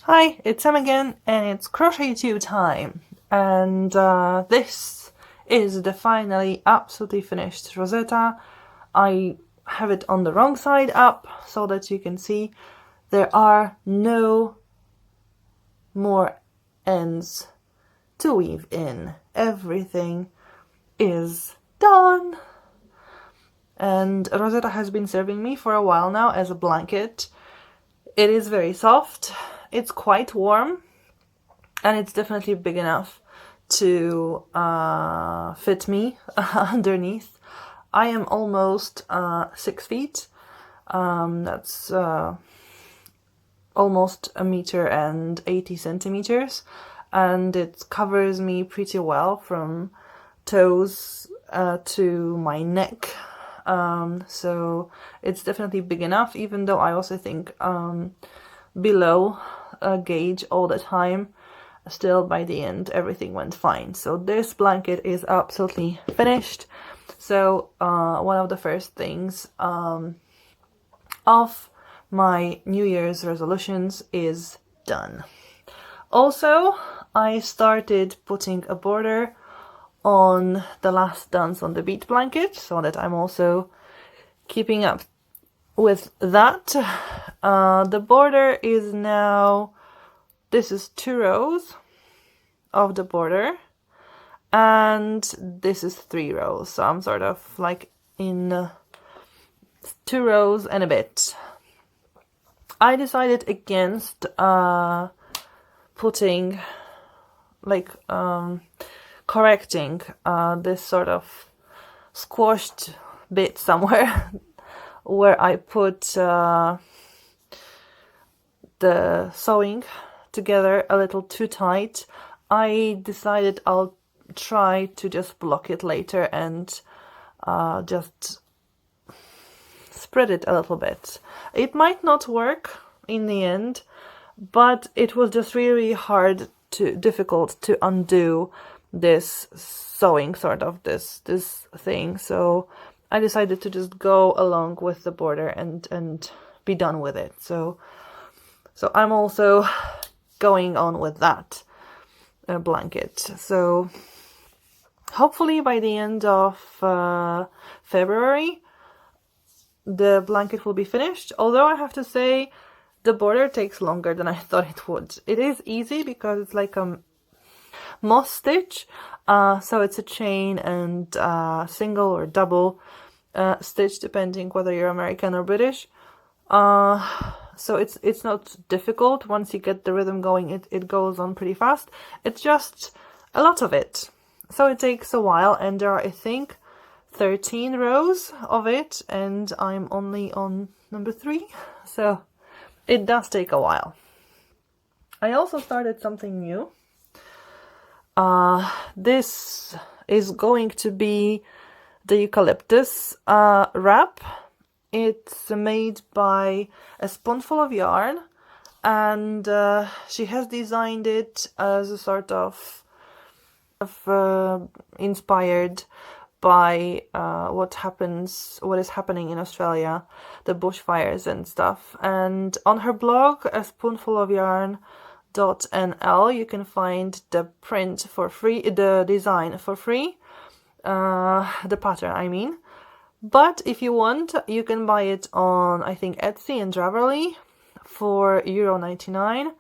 Hi, it's Sam again, and it's CrochetTube time. And this is the finally absolutely finished Rozeta. I have it on the wrong side up so that you can see there are no more ends to weave in. Everything is done. And Rozeta has been serving me for a while now as a blanket. It is very soft, it's quite warm, and it's definitely big enough to fit me underneath. I am almost 6 feet. That's almost 1.80 meters, and it covers me pretty well from toes to my neck. So it's definitely big enough, even though I also think below gauge all the time. Still, by the end, everything went fine. So this blanket is absolutely finished. So one of the first things of my New Year's resolutions is done. Also, I started putting a border on the last dance on the bead blanket, so that I'm also keeping up with that. The border is now, this is 2 rows of the border, and this is 3 rows, so I'm sort of like in 2 rows and a bit. I decided against putting, like, correcting this sort of squashed bit somewhere where I put the sewing together a little too tight. I decided I'll try to just block it later and just spread it a little bit. It might not work in the end, but it was just really difficult to undo this sewing, sort of this thing. So I decided to just go along with the border and be done with it. So I'm also going on with that blanket. So hopefully by the end of February the blanket will be finished, although I have to say the border takes longer than I thought it would. It is easy because it's like a moss stitch, so it's a chain and single or double stitch depending whether you're American or British. So it's not difficult. Once you get the rhythm going, it goes on pretty fast. It's just a lot of it, so it takes a while, and there are, I think, 13 rows of it, and I'm only on number 3, so it does take a while. I also started something new. This is going to be the Eucalyptus wrap. It's made by A Spoonful of Yarn, and she has designed it as a sort of inspired by what is happening in Australia, the bushfires and stuff. And on her blog, A Spoonful of Yarn.nl, you can find the print for free, the design for free, the pattern, I mean. But if you want, you can buy it on, I think, Etsy and Ravelry for €1.99,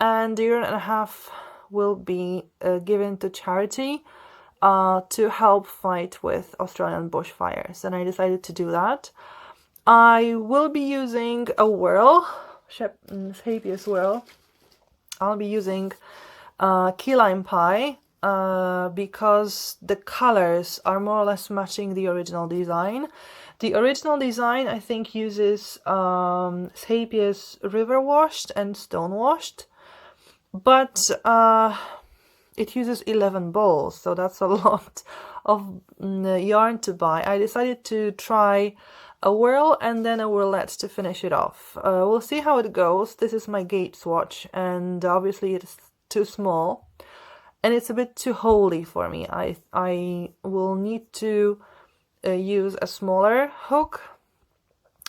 and €1.50 will be given to charity to help fight with Australian bushfires, and I decided to do that. I will be using a whirl, Shapius whirl. I'll be using key lime pie because the colors are more or less matching the original design. The original design, I think, uses Shapius river washed and stone washed, but it uses 11 balls, so that's a lot of yarn to buy. I decided to try a whirl and then a whirlette to finish it off. We'll see how it goes. This is my gauge swatch, and obviously it's too small and it's a bit too holdy for me. I will need to use a smaller hook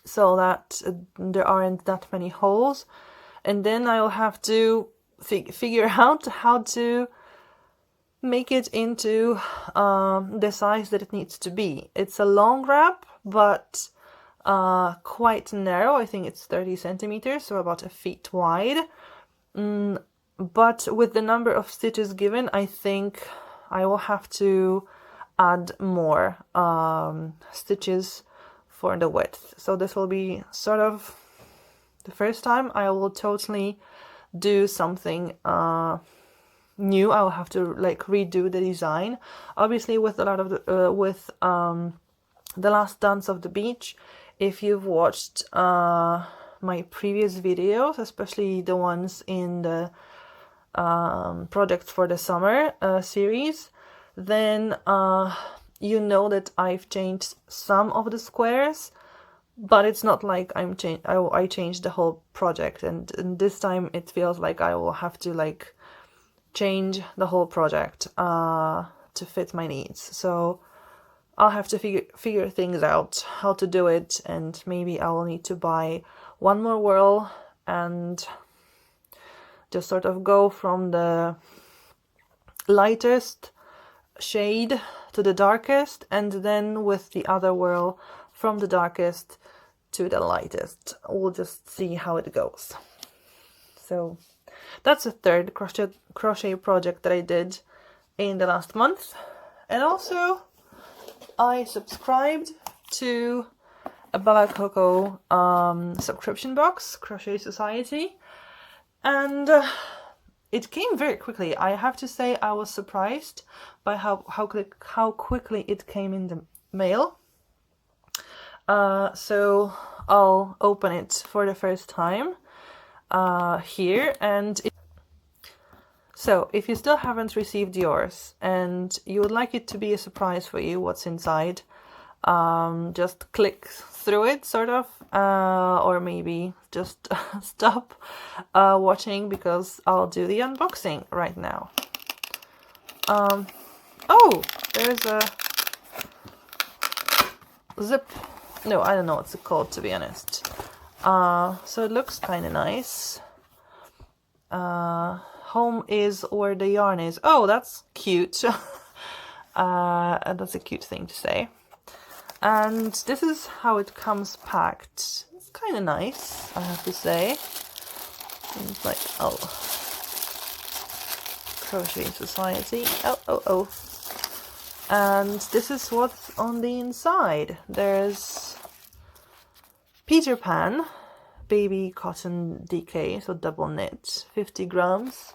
so that there aren't that many holes. and then I'll have to figure out how to make it into the size that it needs to be. It's a long wrap, but quite narrow. I think it's 30 centimeters, so about a feet wide. But with the number of stitches given, I think I will have to add more stitches for the width. So this will be sort of the first time I will totally do something new. I'll have to like redo the design. Obviously, with a lot of the last dance of the beach, if you've watched my previous videos, especially the ones in the projects for the summer series, then you know that I've changed some of the squares, but it's not like I changed the whole project, and this time it feels like I will have to like change the whole project to fit my needs. So I'll have to figure things out, how to do it, and maybe I will need to buy one more whirl and just sort of go from the lightest shade to the darkest, and then with the other whirl from the darkest to the lightest. We'll just see how it goes. So that's the third crochet project that I did in the last month. And also I subscribed to a Bella Coco subscription box, Crochet Society, and it came very quickly. I have to say I was surprised by how quickly it came in the mail. So I'll open it for the first time here, and so if you still haven't received yours and you would like it to be a surprise for you what's inside, just click through it sort of, or maybe just stop watching, because I'll do the unboxing right now. Oh, there's a zip. No, I don't know what's it called, to be honest. So it looks kind of nice. Home is where the yarn is. Oh, that's cute. That's a cute thing to say. And this is how it comes packed. It's kind of nice, I have to say. It's like, oh, Crochet Society. Oh. And this is what's on the inside. There's Peter Pan baby cotton DK, so double knit, 50 grams,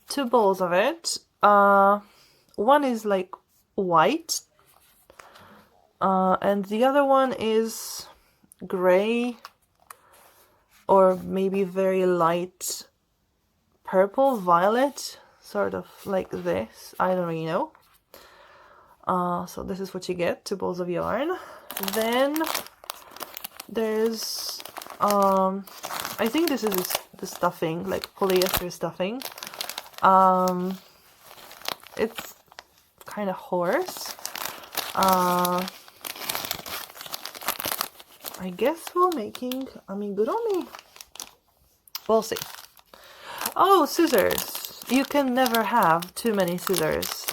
2 balls of it. One is like white, and the other one is gray, or maybe very light purple, violet, sort of like this. I don't really know. So this is what you get, 2 balls of yarn. Then there's I think this is the stuffing, like polyester stuffing. It's kind of hoarse. I guess we're making amigurumi. We'll see. Oh, scissors. You can never have too many scissors.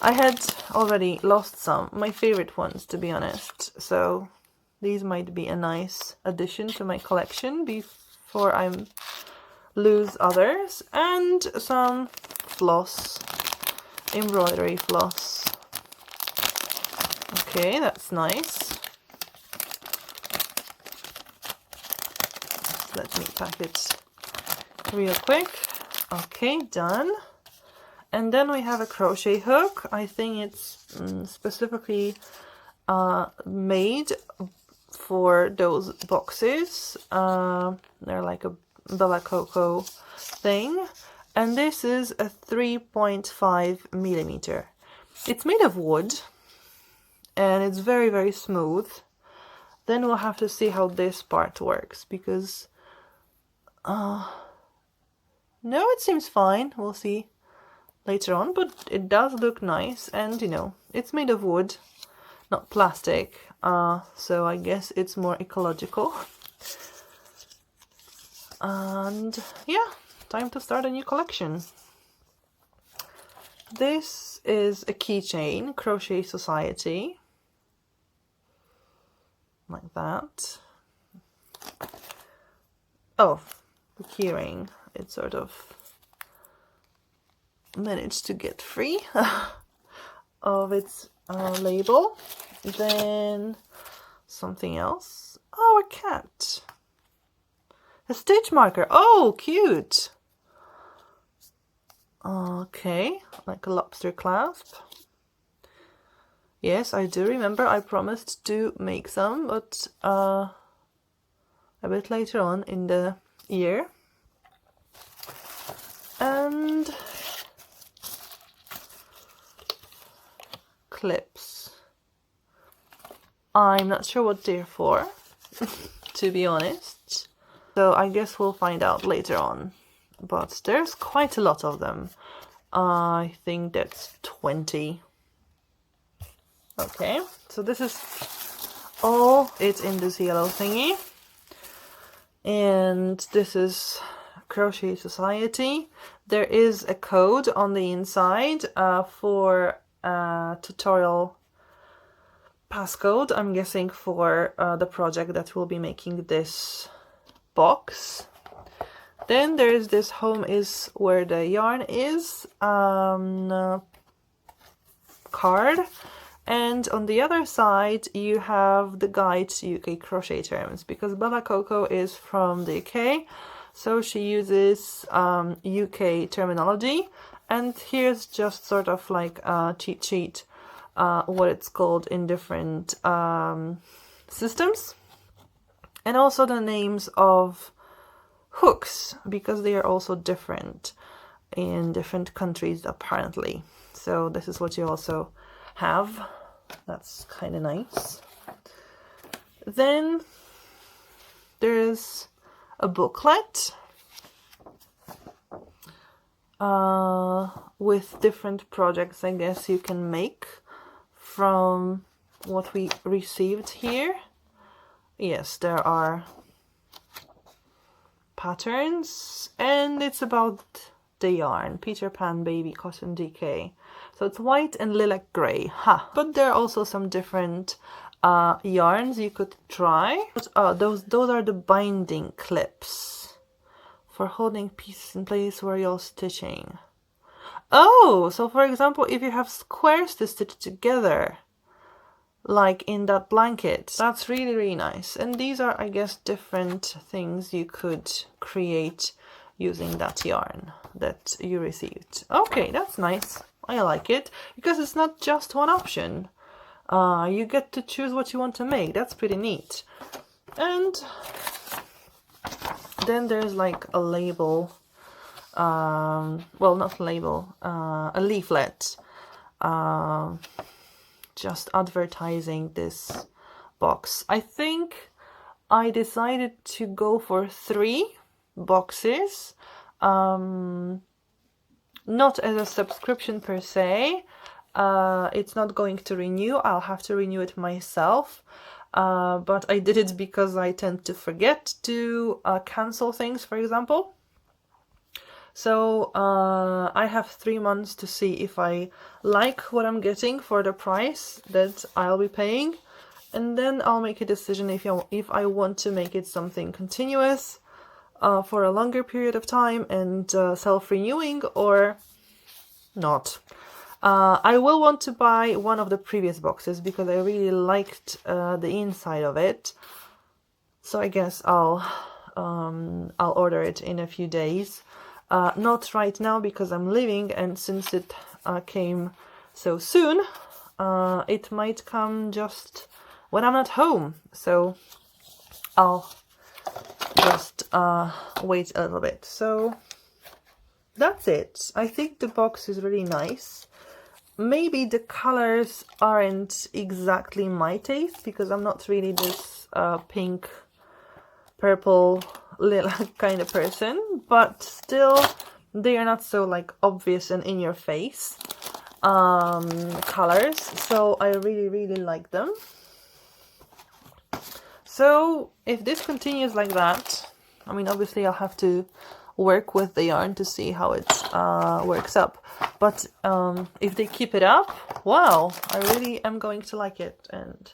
I had already lost some, my favorite ones, to be honest. So these might be a nice addition to my collection before I lose others. And some floss, embroidery floss. Okay, that's nice. Let me pack it real quick. Okay, done. And then we have a crochet hook. I think it's specifically made for those boxes. They're like a Bella Coco thing. And this is a 3.5 millimeter. It's made of wood and it's very, very smooth. Then we'll have to see how this part works, because no, it seems fine. We'll see later on, but it does look nice, and you know, it's made of wood, not plastic, so I guess it's more ecological. And yeah, time to start a new collection. This is a keychain, Crochet Society, like that. Oh, the keyring, it sort of managed to get free of its label. Then something else. Oh, a cat. A stitch marker. Oh, cute. Okay, like a lobster clasp. Yes, I do remember I promised to make some, but a bit later on in the year. And clips. I'm not sure what they're for, to be honest. So I guess we'll find out later on. But there's quite a lot of them. I think that's 20. Okay, so this is all it's in this yellow thingy. And this is Crochet Society. There is a code on the inside for tutorial passcode, I'm guessing, for the project that will be making this box. Then there is this home is where the yarn is card, and on the other side you have the guide to UK crochet terms, because Bella Coco is from the UK, so she uses UK terminology, and here's just sort of like a cheat sheet what it's called in different systems, and also the names of hooks, because they are also different in different countries apparently. So this is what you also have. That's kind of nice. Then there's a booklet with different projects, I guess, you can make from what we received here. Yes, there are patterns, and it's about the yarn, Peter Pan Baby Cotton DK. So it's white and lilac grey. But there are also some different yarns you could try. Those are the binding clips for holding pieces in place while you're stitching. Oh, so for example, if you have squares to stitch together, like in that blanket, that's really, really nice. And these are, I guess, different things you could create using that yarn that you received. Okay, that's nice. I like it, because it's not just one option. You get to choose what you want to make. That's pretty neat. And then there's like a label, well, not a label, a leaflet, just advertising this box. I think I decided to go for 3 boxes, not as a subscription per se. It's not going to renew, I'll have to renew it myself, but I did it because I tend to forget to cancel things, for example. So I have 3 months to see if I like what I'm getting for the price that I'll be paying, and then I'll make a decision if I want to make it something continuous for a longer period of time and self-renewing, or not. I will want to buy one of the previous boxes because I really liked the inside of it, so I guess I'll order it in a few days. Not right now because I'm leaving, and since it came so soon, it might come just when I'm not home, so I'll just wait a little bit. So that's it. I think the box is really nice. Maybe the colors aren't exactly my taste, because I'm not really this pink, purple, lilac kind of person, but still they are not so like obvious and in your face colors, so I really like them. So if this continues like that, I mean, obviously I'll have to work with the yarn to see how it works up, but if they keep it up, wow, I really am going to like it, and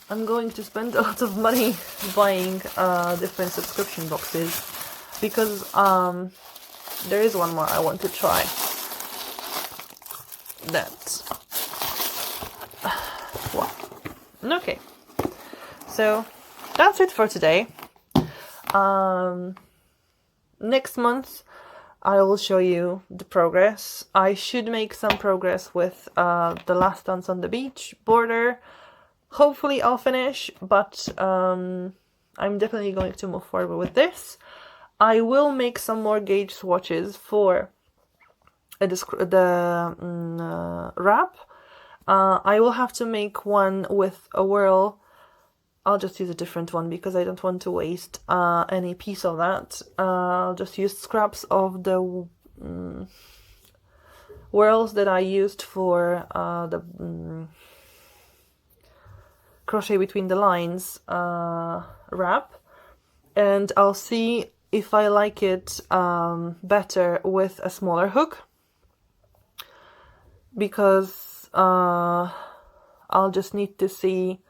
I'm going to spend a lot of money buying different subscription boxes, because there is one more I want to try. That. Wow. Okay. So that's it for today. Next month I will show you the progress. I should make some progress with the Last Dance on the Beach border. Hopefully I'll finish, but I'm definitely going to move forward with this. I will make some more gauge swatches for the wrap. I will have to make one with a whirl. I'll just use a different one because I don't want to waste any piece of that. I'll just use scraps of the whirls that I used for the crochet between the lines wrap, and I'll see if I like it better with a smaller hook, because I'll just need to see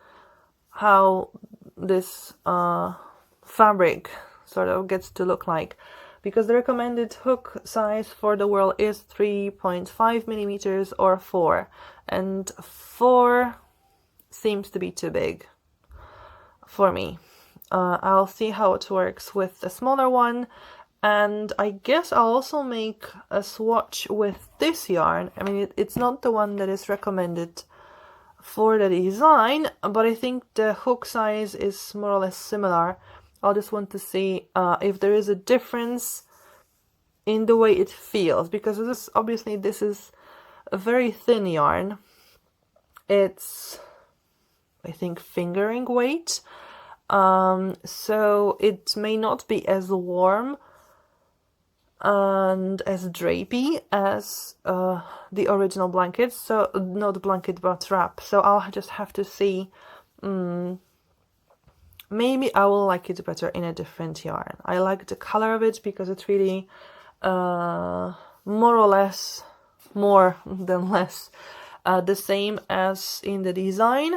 how this fabric sort of gets to look like, because the recommended hook size for the whirl is 3.5 millimeters or 4, and 4 seems to be too big for me. I'll see how it works with the smaller one, and I guess I'll also make a swatch with this yarn. I mean, it's not the one that is recommended for the design, but I think the hook size is more or less similar. I'll just want to see if there is a difference in the way it feels, because this is a very thin yarn. It's, I think, fingering weight, so it may not be as warm and as drapey as the original blanket, so not blanket but wrap. So I'll just have to see. Maybe I will like it better in a different yarn. I like the color of it because it's really more or less, more than less, the same as in the design.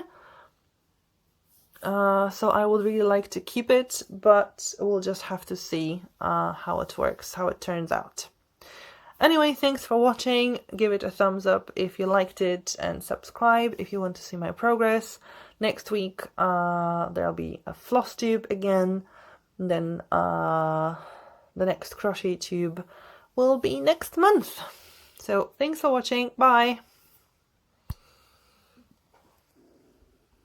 So I would really like to keep it, but we'll just have to see how it works, how it turns out. Anyway, thanks for watching. Give it a thumbs up if you liked it, and subscribe if you want to see my progress. Next week there'll be a floss tube again, then the next crochet tube will be next month. So thanks for watching, bye!